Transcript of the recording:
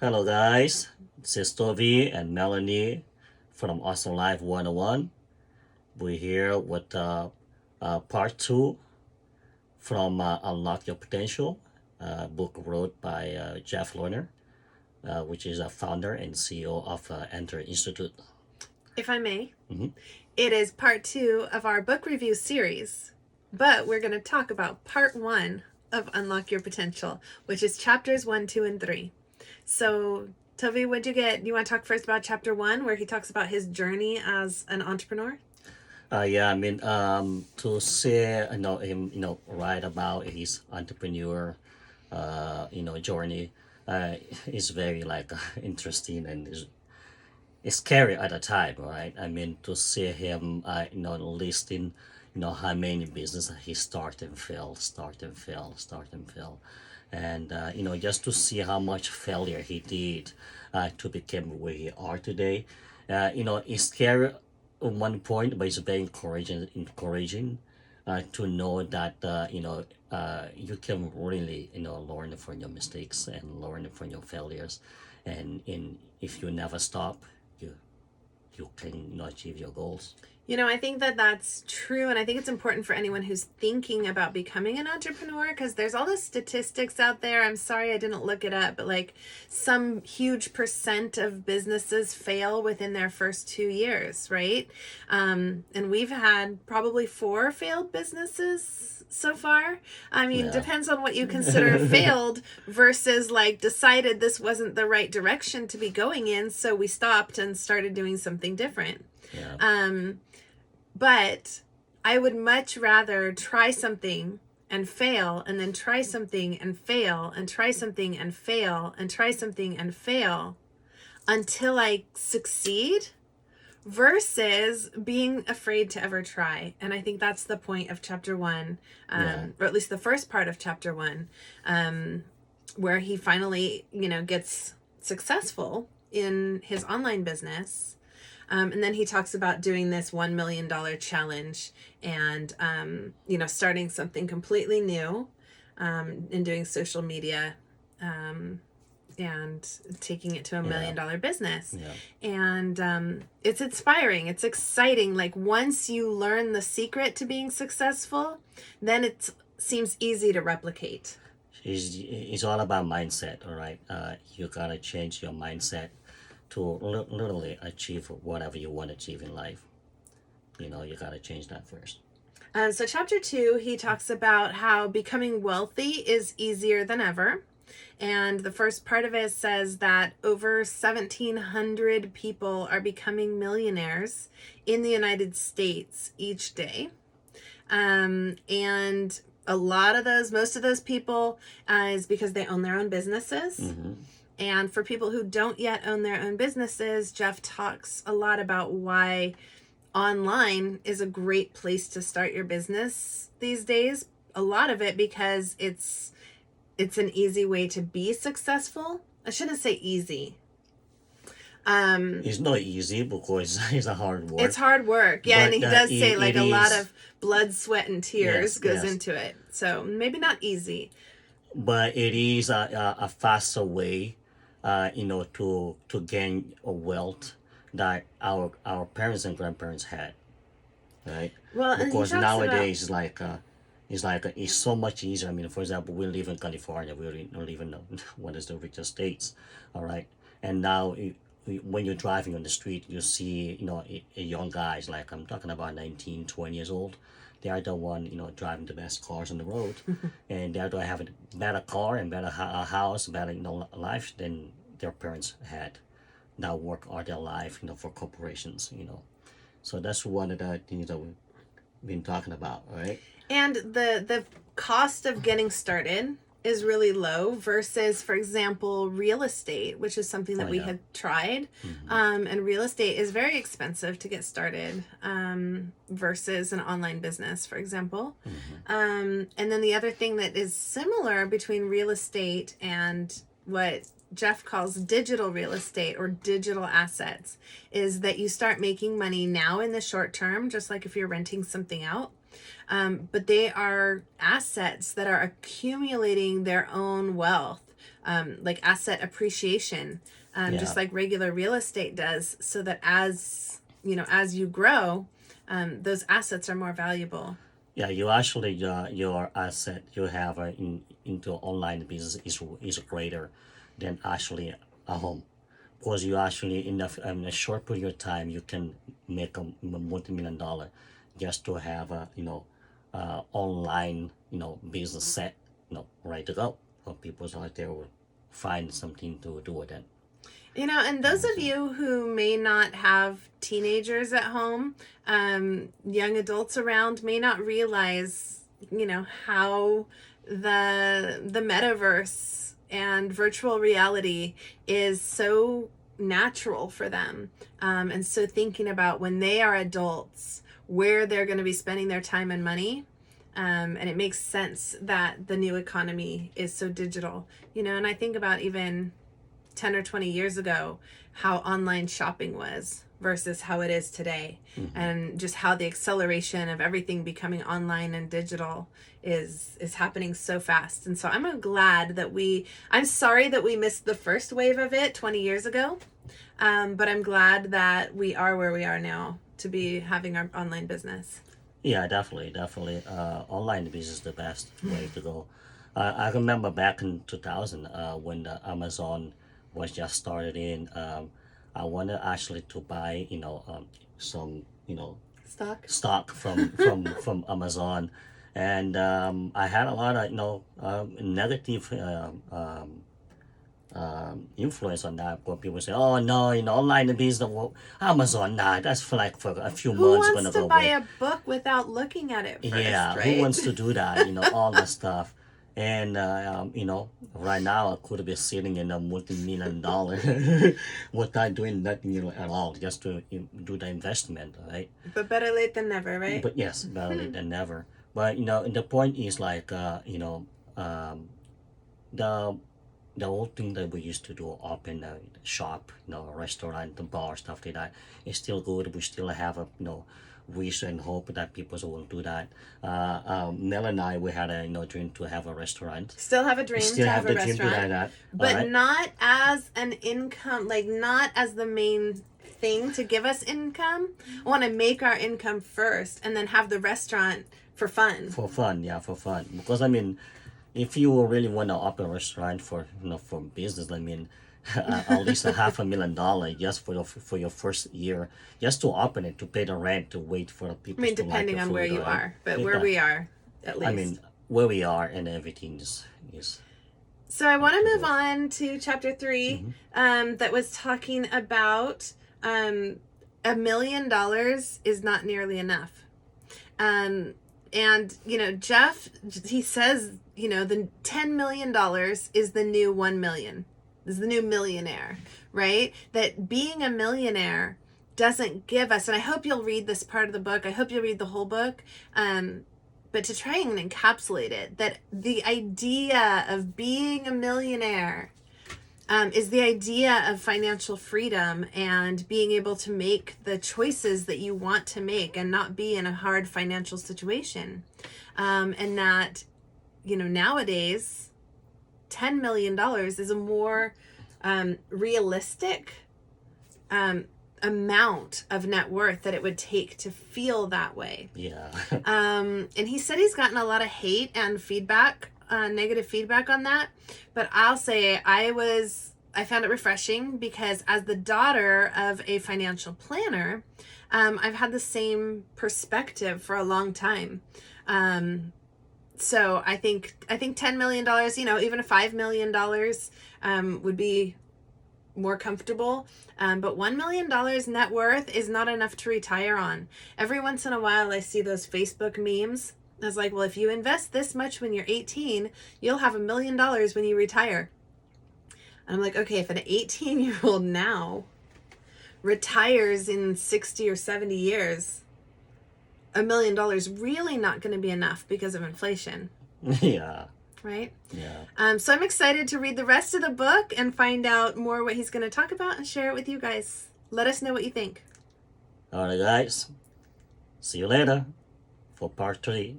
Hello, guys. This is Tovy and Melanie from Awesome Life 101. We're here with part two from Unlock Your Potential, book wrote by Jeff Lerner, which is a founder and CEO of Enter Institute. If I may, Mhm. it is part two of our book review series, but we're going to talk about part one of Unlock Your Potential, which is chapters 1, 2, and 3. So, Toby, what'd you get? You want to talk first about chapter 1, where he talks about his journey as an entrepreneur? To see, him, write about his entrepreneur, journey, is very interesting and it's scary at the time, right? To see him, listing, how many business he start and fail, start and fail, start and fail, and just to see how much failure he did to become where he are today. It's scary at one point, but it's very encouraging to know that you can really learn from your mistakes and learn from your failures, and if you never stop, you you can achieve your goals. I think that that's true. And I think it's important for anyone who's thinking about becoming an entrepreneur because there's all the statistics out there. I'm sorry I didn't look it up, but like some huge percent of businesses fail within their first 2 years, right? And we've had probably 4 failed businesses so far. Yeah. Depends on what you consider failed versus like decided this wasn't the right direction to be going in. So we stopped and started doing something different. Yeah. But I would much rather try something and fail and then try something and fail and try something and fail and try something and fail until I succeed versus being afraid to ever try. And I think that's the point of chapter 1, or at least the first part of chapter 1, where he finally, gets successful in his online business. And then he talks about doing this $1 million challenge and, starting something completely new, and doing social media, and taking it to $1 million business. Yeah. And it's inspiring. It's exciting. Like once you learn the secret to being successful, then it seems easy to replicate. It's all about mindset, all right? You gotta change your mindset to literally achieve whatever you want to achieve in life. You gotta change that first. So chapter 2, he talks about how becoming wealthy is easier than ever. And the first part of it says that over 1,700 people are becoming millionaires in the United States each day. And a lot of those, most of those people is because they own their own businesses. Mm-hmm. And for people who don't yet own their own businesses, Jeff talks a lot about why online is a great place to start your business these days. A lot of it because it's an easy way to be successful. I shouldn't say easy. It's not easy because it's a hard work. It's hard work. Yeah, and he does say like a lot of blood, sweat, and tears goes into it. So maybe not easy. But it is a faster way, to gain a wealth that our parents and grandparents had, right? Well, Because nowadays it's so much easier. For example, we live in California. We don't even know what is the richest states, all right? And now when you're driving on the street, you see a young guys, like I'm talking about 19, 20 years old. They are the one driving the best cars on the road, and they are to have a better car and better house, better life than their parents had. Now work all their life for corporations. So that's one of the things that we've been talking about, right? And the cost of getting started is really low versus, for example, real estate, which is something that we had tried. And real estate is very expensive to get started, versus an online business, for example. And then the other thing that is similar between real estate and what Jeff calls digital real estate or digital assets is that you start making money now in the short term, just like if you're renting something out. But they are assets that are accumulating their own wealth like asset appreciation, just like regular real estate does, so that as you grow, those assets are more valuable. Yeah, you actually your asset you have into online business is greater than actually a home, because you actually in a short period of time you can make a multi-million dollar just to have a online business set ready to go for people out there will find something to do with it. And those of you who may not have teenagers at home, young adults around, may not realize, how the metaverse and virtual reality is so natural for them. And so thinking about when they are adults, where they're going to be spending their time and money. And it makes sense that the new economy is so digital, and I think about even 10 or 20 years ago how online shopping was versus how it is today, and just how the acceleration of everything becoming online and digital is happening so fast. And so I'm sorry that we missed the first wave of it 20 years ago, but I'm glad that we are where we are now to be having our online business. Yeah, definitely. Online business is the best way to go. I remember back in 2000 when the Amazon was just started in. I wanted actually to buy some stock from Amazon, and I had a lot of negative influence on that. Where people say, "Oh no, online business, Amazon, nah, that's for a few Who months wants gonna to go buy away." a book without looking at it first, Yeah, right? who wants to do that? All that stuff. And right now I could be sitting in a multi-million dollar without doing nothing, at all, just to do the investment, right? But better late than never, right? But yes, better late than never. But the point is like the the old thing that we used to do, open a shop, a restaurant, a bar, stuff like that, is still good. We still have a wish and hope that people will do that. Mel and I, we had a dream to have a restaurant. Still have a dream Still to have have a the dream to restaurant, do that. but Alright? not as an income, like not as the main thing to give us income. I want to make our income first and then have the restaurant for fun. For fun, yeah, for fun. Because I mean, if you really want to open a restaurant for for business, I mean, at least $500,000 just for your first year, just to open it, to pay the rent, to wait for people. I mean, to like depending the on food, where you right? are, but where we are, at least. I mean, where we are and everything is. So I want to move on to chapter 3, that was talking about $1 million is not nearly enough. And Jeff, he says, the $10 million is the new 1 million, is the new millionaire, right? That being a millionaire doesn't give us, and I hope you'll read this part of the book. I hope you'll read the whole book. But to try and encapsulate it, that the idea of being a millionaire is the idea of financial freedom and being able to make the choices that you want to make and not be in a hard financial situation. And that, nowadays, $10 million is a more realistic amount of net worth that it would take to feel that way. Yeah. And he said he's gotten a lot of hate and feedback, negative feedback on that. But I'll say I found it refreshing because as the daughter of a financial planner, I've had the same perspective for a long time. So I think $10 million, even a $5 million would be more comfortable. But $1 million net worth is not enough to retire on. Every once in a while, I see those Facebook memes. I was like, well, if you invest this much when you're 18, you'll have $1 million when you retire. And I'm like, okay, if an 18-year-old now retires in 60 or 70 years, $1 million really not going to be enough because of inflation. Yeah. Right? Yeah. So I'm excited to read the rest of the book and find out more what he's going to talk about and share it with you guys. Let us know what you think. All right, guys. See you later for part 3.